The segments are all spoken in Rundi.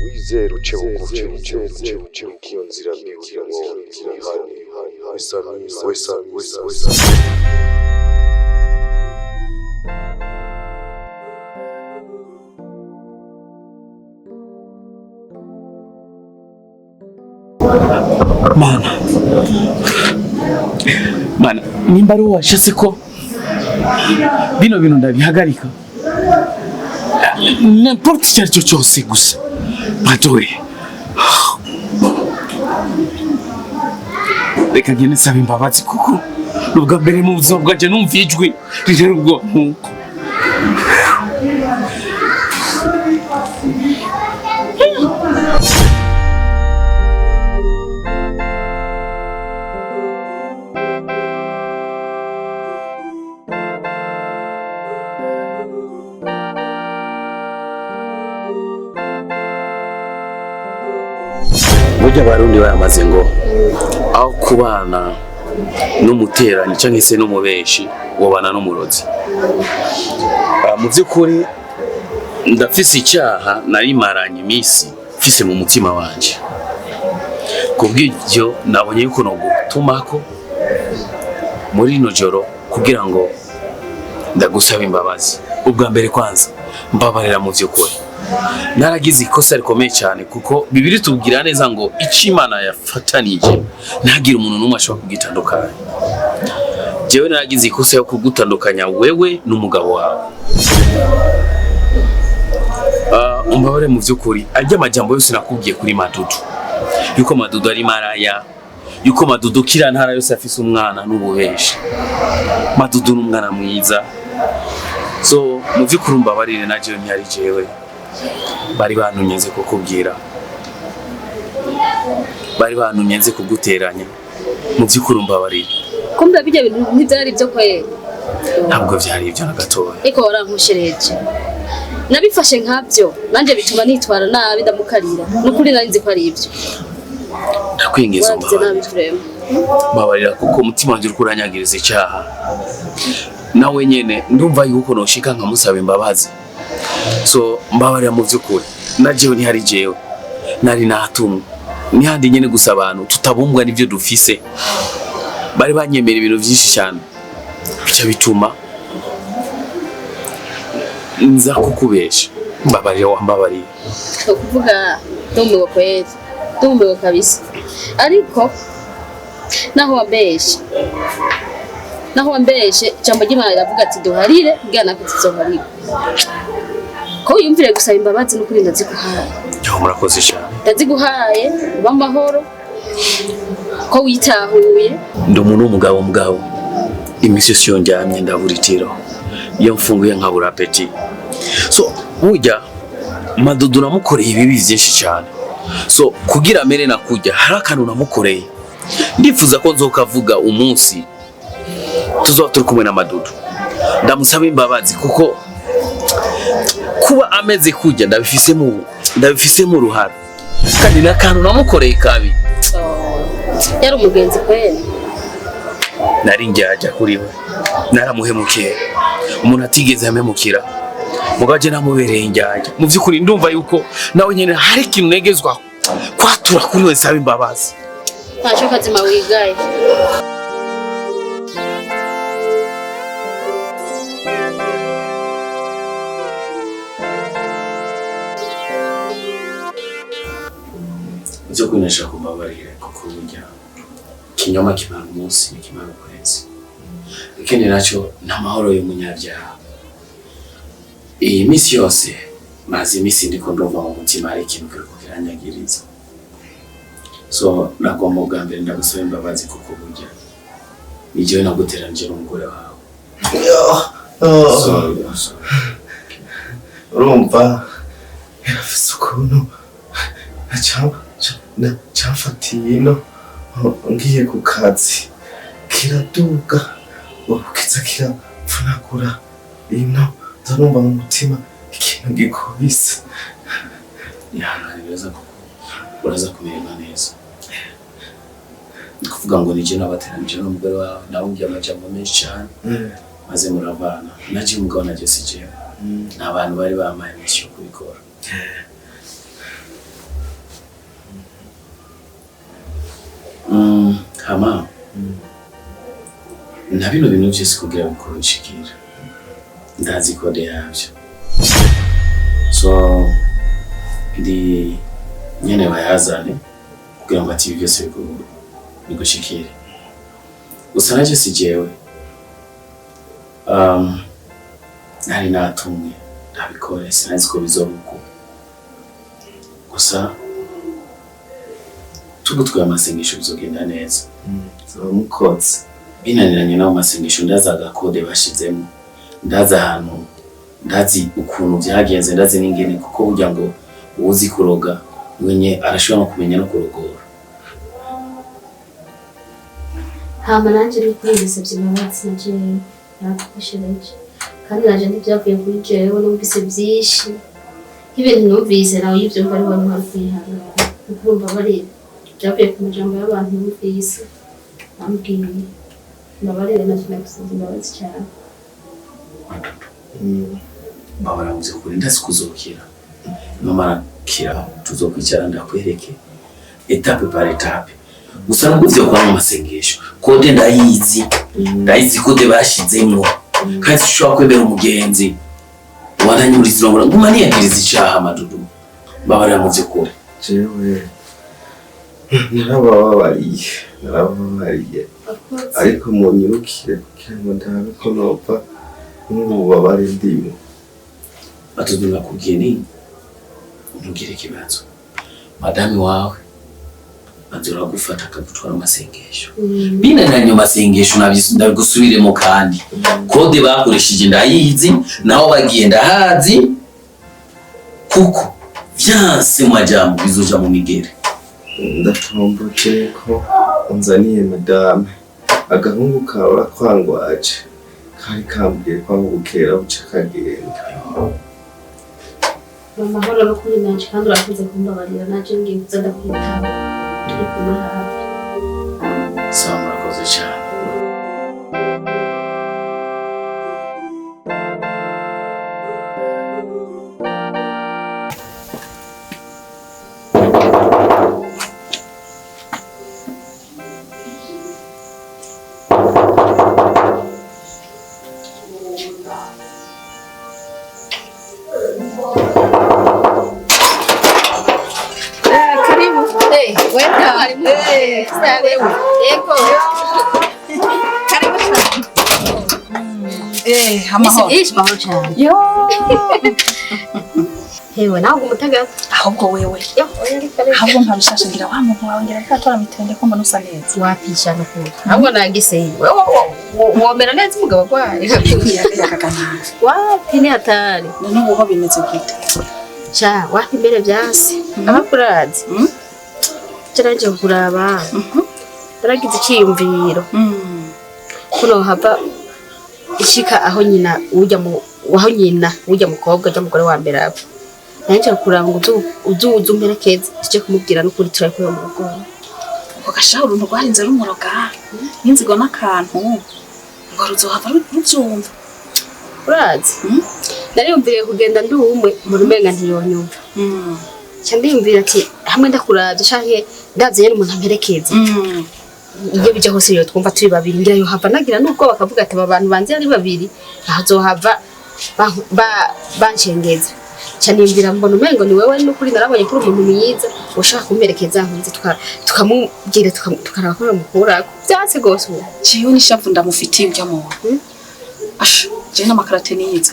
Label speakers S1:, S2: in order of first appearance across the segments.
S1: wizera uce bugufi iyo nzira mbi kugira ngo
S2: Mana, nimba ari washase ko bino bintu ndabihagarika n'importe icyo aricyo cyose gusa badoye reka ngende nsaba imbabazi kuko nubwa mbere mu buzima bwanjye numva ijwi rirera ubwoba nk'uko burya abarundi baramaze ngo aho kubana n'umuteranyi cyangwa se n'umubeshi wabana n'umurozi. Mu by'ukuri ndafise icyaha narimaranye iminsi mfise mu mutima wanje, kubw'ibyo nabonye yuko no gutumako muri ino joro kugira ngo ndagusaba imbabazi. Ubwa mbere kwanza mbabarira mu by'ukuri naragize ikosa rikomeye cyane kuko Bibiri tubwira neza ngo icimana yafatanije ntagire umuntu n'umwe ashobora kugitandukanya. Jewe naragize ikosa yo kugutandukanya wewe n'umugabo wawe. Umbabare mu by'ukuri ajya amajambo yose nakubwiye kuri Madudu, yuko Madudu ari maraya, yuko Madudu kira ntara yose afise umwana n'ububeshi. Madudu n'umwana mwiza. So mu by'ukuri umbabarire naje ntiyari jewe, bari banunyenze kukubwira, bari banunyenze kuguteranya. Mu by'ukuri umbabarire.
S3: Kumbe bijya bintu ntibyari byo kwera.
S2: Ntabwo byari ibyo na gatoya.
S3: Eko warankushereje. Nabifashe nkabyo nanje bituma nitwara nabi ndamukarira. Nukuri narinze ko ari ibyo.
S2: Ndakwingiza mbabarira kuko umutima wanjye uri kuranyagiriza icyaha. Nawe nyene ndumva yuko noshika nkamusaba imbabazi. So mbabarira mu by'ukuri najewe ntihari jewe nari natumwe nihandi nyene gusa abantu tutabumbwa n'ivyo dufise. Bari banyemera ibintu byinshi cyane bica bituma nza kukubesha. Mbabarira wambabariye.
S3: Kuvuga ndumiwe kweli, ndumiwe kabisa. Ariko naho wambeshe jambo ry'Imana riravuga ati duharire bwana kutizoharira. Ko yumvire gusaba imbabazi no kurinda ziguhaye.
S2: Yo murakoze cyane.
S3: Ndaziguhaye bamahoro. Ko witahuye.
S2: Ndi umuntu w'umugabo imisi yose yonjyamye ndaburitiro. Iyo mfunguye nkabura apeti. So burya Madudu namukoreye ibibi byinshi cyane. So kugira mere nakujya hari akantu namukoreye. Ndifuza ko nzokavuga umunsi tuzoba turi kumwe na Madudu. Ndamusaba imbabazi kuko kuba ameze kujya ndabifisemo uruhara. Kandi nakantu namukoreye kabi.
S3: Yari umugenzi kweli.
S2: Nari njyaja kuri we. Naramuhemukiye. Umuntu atigeze amemukira. Mugaje namubereye njyaja. Mu by'ukuri ndumva yuko nawe nyene hari ikintu negezwa kwatura kuri we saba imbabazi.
S3: Ntacyo kazima wigaye.
S2: Nzo kunesha kumbabarira kuko burya kinyoma kimara umunsi kimara ukwezi. Ikindi nacho n'amahoro y'umunyabyaha. Iyi misi yose mazi misi ndiko ndumva mu mutima ari ikintu kiriko kiranyagiriza. So nagomba ubwa mbere ndagusaba imbabazi kuko burya nijewe naguteranije n'umugore wawe.
S1: urumva yarafise ukuntu cyafatiye ino ngiye ku kazi kiraduga ukiza kirapfunagura ino nzarumva mu mutima ikintu gikubise.
S2: Uraza kumererwa neza. Kuvuga ngo nije nabateranije n'umugore wawe nawe ngiye amajambo menshi cyane. maze muravana naje umugabo naje sije n'abantu bari bamaye misyo kubikora kama na bino bintu byose kugira bikuru nshikira ndazi kode yavyo so ndi nyene bayazane kugira ngo ati byose bigushikire gusa naje sijewe nari natumwe ndabikora sinzi ko bizobuko gusa tugutwaye amasengesho bizogenda neza
S1: mukotse
S2: binaniranye nawo masengesho ndaza agakode bashizemo ndaza ahantu ndazi ukuntu byagenze ndazi n'ingene kuko burya ngo uzi kuroga wenye arashobora no kumenya no kurogora
S3: hama nanje ni kwizesebye imbabazi naje nakwishireje kandi naje ndivyavuye kuri jewe numvise byinshi ibintu numvise nawe ivyo mbari wari wari kwihana ukumva bari byavuye ku majambo y'abantu numvise ambwiye ndabarire naje nagusize imbabazi cyane
S2: babaramuze kuri ndasikuzokira nomara kira tuzokwicara ndakwereke etape par etape gusa nuguvyo kwa mu masengesho kode ndayizi kode bashizemo kandi ushobora kwemera umugenzi waranyuriza ngura nguma niyagiriza icaha madudu babaramuze kuri
S1: jewe narababariye ariko munyirukire kugira ngo ndabe ko nopfa n'ububabare ndimo
S2: madudu nakubwiye ni ntugire ikibazo madami wawe azora gufata akagutwara amasengesho binaniranye amasengesho ndabigusubiremo kandi kode bakoresheje ndayizi naho bagenda hazi kuko vyanse majambo bizoja mu migere
S1: ndatomboje ko unzaniye madame agahungu kawe kwangwaje kari kambwiye ko bukera buca kagenda
S3: amahoro no kuri nanje kandi urakoze kumbabarira naje ngiye kuza ndakwitaba turi kumwe hafi
S2: sawa murakoze cyane
S3: mahoro cyane hewe nawe umutaga
S4: ahubwo wewe ahubwo nkabishasha ngira wa muntu wawe ngira ko atora mitende ko mbona usa neza
S3: wapisha no kuba ahubwo nagiseye womera neza umugabo gwaye
S4: yakagana
S3: wapi ni hatari
S4: none ubu bimeze gute
S3: cha wapi mbere byase abakurazi cyaraje kuraba taragize ikiyumviro kuno hava ishika aho nyina ujya mukobwa ajya mugore wa mbere abo nanje kuraba ngo uzumperekeze cyo kumubwira no kuri try ko mu rugo
S4: ugashaho uruntu rwarinze rumuroga n'inzigo n'akantu ngo ruzohava rubyumva
S3: urazi nariyumviriye kugenda ndi umwe mu rumenga ntiyonyumva cyandiyumvira ati hamwe ndakuravye canke ndavye n'umuntu amperekeze iyo bijya hose yo twumva turi babiri ngira yo hava nagira nubwo bakavuga ati abantu banze ari babiri ahazohava banshengeza cyane imvira mbona umengo ni wewe n'ukuri narabonye kuri umuntu mwiza ushaka kumperekeza nkunze tukamubwira tukarakora mukura byatse gose ubu
S4: ciyo nishavu ndamufitiye ujya mu je n'amakarate niyize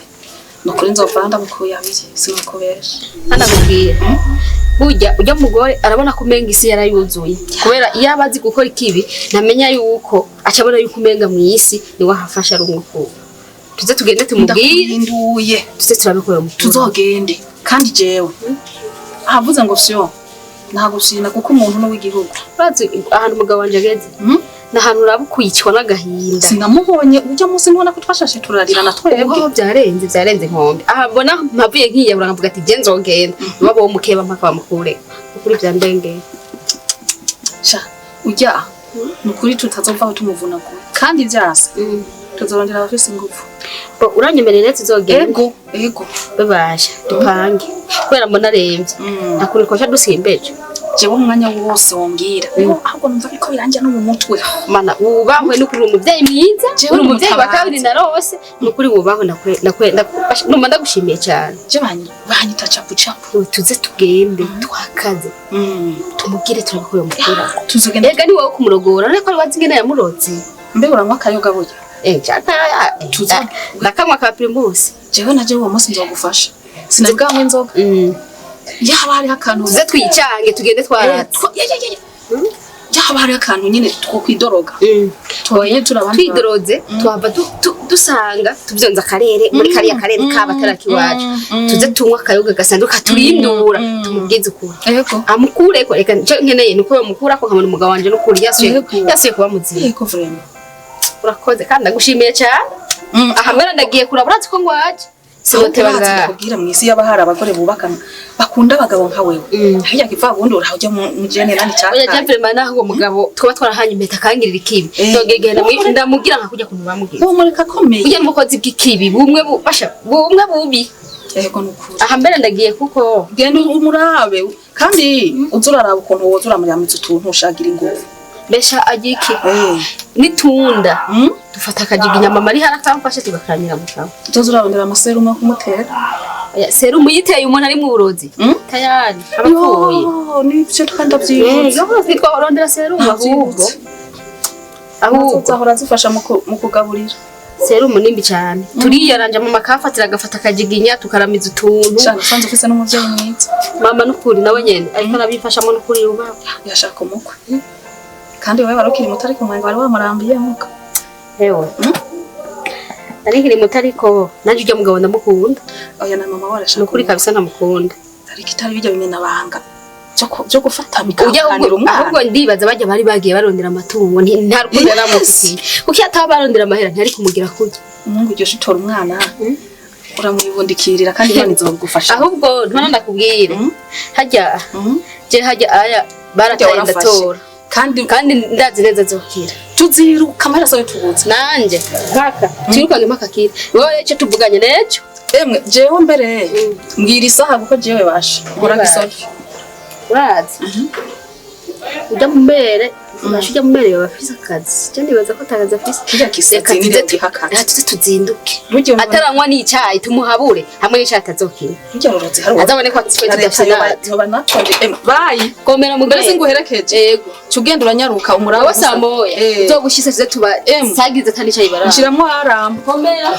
S4: nukuri nzovanda mukuya biki sinakubesha
S3: anakubwira burya ujya mugore arabona ko umenga isi yarayuzuye kubera iyo abazi gukora ikibi namenya yuko acabona yuko umenga mu isi ni wahafasha rumwe tuze tugende tumubwire tuze turabikora mu
S4: tuzogende kandi jewe ahavuze ngo syo ntagushina kuko umuntu no w'igihugu
S3: bazi ahantu umugabo wanje ageze nahantu urabukuyicwa n'agahinda
S4: sinamubonye ujya munsi nibona ko twashashe turarira na twebwe
S3: byarenze nkombe aha mbona mpavuye nkiye urangavuga ati je nzogenda babo mukeba mpaka bamukure ukuri vyandengeye
S4: sha ujya nukuri tutazova aho tumuvunagura kandi byase tuzorondera abafise ingufu.
S3: Uranyemerera tuzogenda
S4: Ego
S3: babasha dupange kubera mbona aremvye nakuri ko dusimbeje
S4: jewe umwanya wose wombwira ahubwo numva ariko birangira no mu mutwe
S3: mana wubahwe n'ukuri umuvyeyi mwiza uri umuvyeyi wa kabiri narose n'ukuri wubahwe numva ndagushimiye cyane
S4: je banyita chapu chapu
S3: tuze tugende twakaze tumugire turabikoye mukura
S4: tuzogenda
S3: ega ni wowe kumurogora ariko ari wazingene yamuroze
S4: mbe uranywa akayoga burya
S3: chata tuza ndakamwa ka primus
S4: jewe naje uwo munsi nzogufasha sinabwamwe inzoga yaba hari akantu
S3: tuze twicange tugende twarata
S4: yaba hari akantu nyine twokwidoroga twoye turabandi
S3: twidoroze twava dusanga tubyonza akarere muri kariya karere kabatara kiwacu tuze tunywa akayoga gasanduka turindura tumubwize ukuri amukure ko reka nkeneye nuko bamukura ko nkabona umugabo wanje n'ukuri yasuye kuba muzima
S4: yego vraiment
S3: urakoze kandi ndagushimiye cyane aha mbere ndagiye kurabura ko ngwaje sinoteba nga
S4: kubwira mwisi yaba hari abagore bubakana bakunda abagabo nka wewe hirya kiva bundi urahujya mu jene nani cyaka
S3: oya je vraiment naho umugabo twa twarahanye impeta kangirira ikibi ndogegenda ndamugira nka kujya kuntu bamugira
S4: bo muri kakomeye
S3: ujya mukozi bw'ikibi bumwe bumwe bubi
S4: yego nukuri
S3: aha mbere ndagiye kuko
S4: genda umurabe kandi uzuraraba ukuntu wozura muri amitse utuntu ushagira ingufu
S3: besha agiki nitunda dufata akajiga inyama mari harakamfashe tugakanyira mu kanwa
S4: tuzurarondera amaserumu kumutera
S3: serumu yiteye umuntu ari mu burozi tayari abapfuye
S4: nibyo kandi abyibutse
S3: yo twitwa rondera serumu ahubwo
S4: zahora zifasha mu kugaburira
S3: serumu nimbi cyane turiyaranja mu makafatira agafata akajiginya tukaramiza utuntu
S4: cyane sanze ufise n'umuvyeyi mwiza
S3: mama n'ukuri nawe nyene ariko nabifashamo n'ukuri yuba
S4: yashaka umukwe kandi wewe barokiri mutari ku mwango bari bamurambiye muka
S3: hewe ariko mutariko naje ujya mugabo ndamukunda
S4: oya na mama warashaka
S3: n'ukuri kabisa namukunda
S4: ariko itari bijya bimena banga byo gufata
S3: bikakanira umwana ahubwo ndibaza bajya bari bagiye barondera amatungo nta rukundo namukuye kuki ataba barondera amahera ntari kumugira kurya
S4: umungu iryo shitora umwana uramwibundikirira kandi Imana izogufasha
S3: ahubwo ntana ndakubwira hajya aya barataye ndatora kandi ndazi neza zokira
S4: tuziruka amaraso y'utubuze
S3: nanje nkaka twirukange makakira wowe cyo tuvuganye n'ejo
S4: emwe jewe mbere mbwira isaha kuko jewe basha ngora gisofi
S3: urazi ujya mu mbere ujya mu mbere bafise akazi cyo ndibaza ko atagaza afise
S4: kijya kisetse n'ibyo gihakana
S3: tuze tuzinduke ataranywa n'icyayi tumuhabure hamwe n'icyayi atazokina
S4: bijya roroze hari
S3: azabone ko
S4: tudafana bayi
S3: komera mu
S4: mbere singuherekeje yego cyugenda uranyaruka umuraba
S3: wose amoya zo gushise tuze tuba sagize atani cyayi bara
S4: nshiramo aramba
S3: komera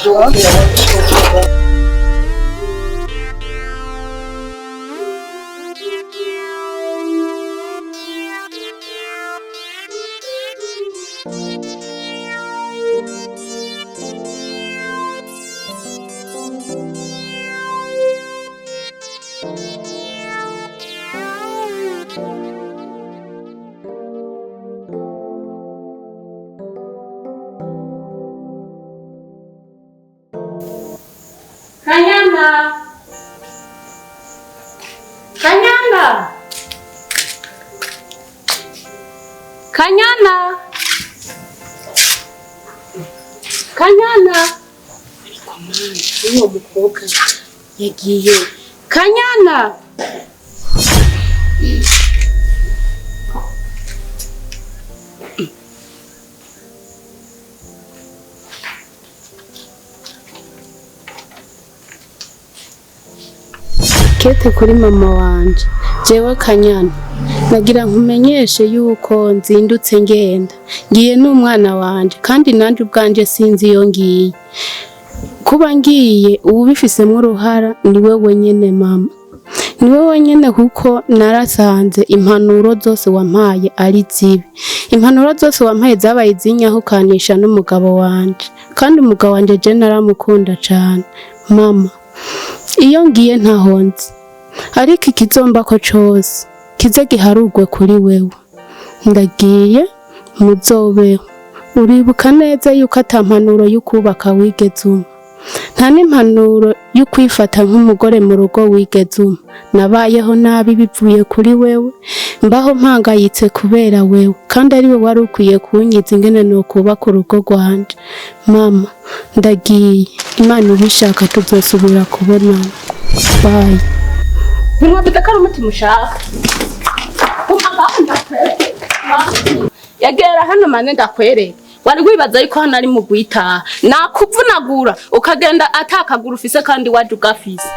S3: Kanyana uwo mukobwa yagiye Kanyana
S5: kete kuri mama wanje jewe Kanyana nagira nkumenyeshe yuko nzindutse ngenda ngiye n'umwana wanje kandi nanje ubwanje sinzi iyo ngiye kuba ngiye ubu bifisemo uruhara niwe wenyene mama niwe wenyene kuko narasanze impanuro zose wampaye ari zibi impanuro zose wampaye zabaye izinyahukanisha n'umugabo wanje kandi umugabo wanje je naramukunda cane mama iyo ngiye ntahonze ariko ikizomba ko cose kize giharugwe kuri wewe ndagiye muzobeho uribuka neza yuko atampanuro y'ukubaka wigeze umwe nta n'impanuro y'ukwifata nk'umugore mu rugo wigeze umwe nabayeho nabi bivuye kuri wewe mbaho mpangayitse kubera wewe kandi ari we wari ukwiye kunyiza ingene no kubaka urugo rwanje. Mama ndagiye, Imana ibishaka tuzosubira kubonana. Bye.
S3: Ntimwabita ko ari umutima ushaka. Yagera hano mane ndakwereka. Wari wibaza yuko hano ari mu gwitaha. Nakuvunagura ukagenda atakaguru ufise kandi waje ugafise.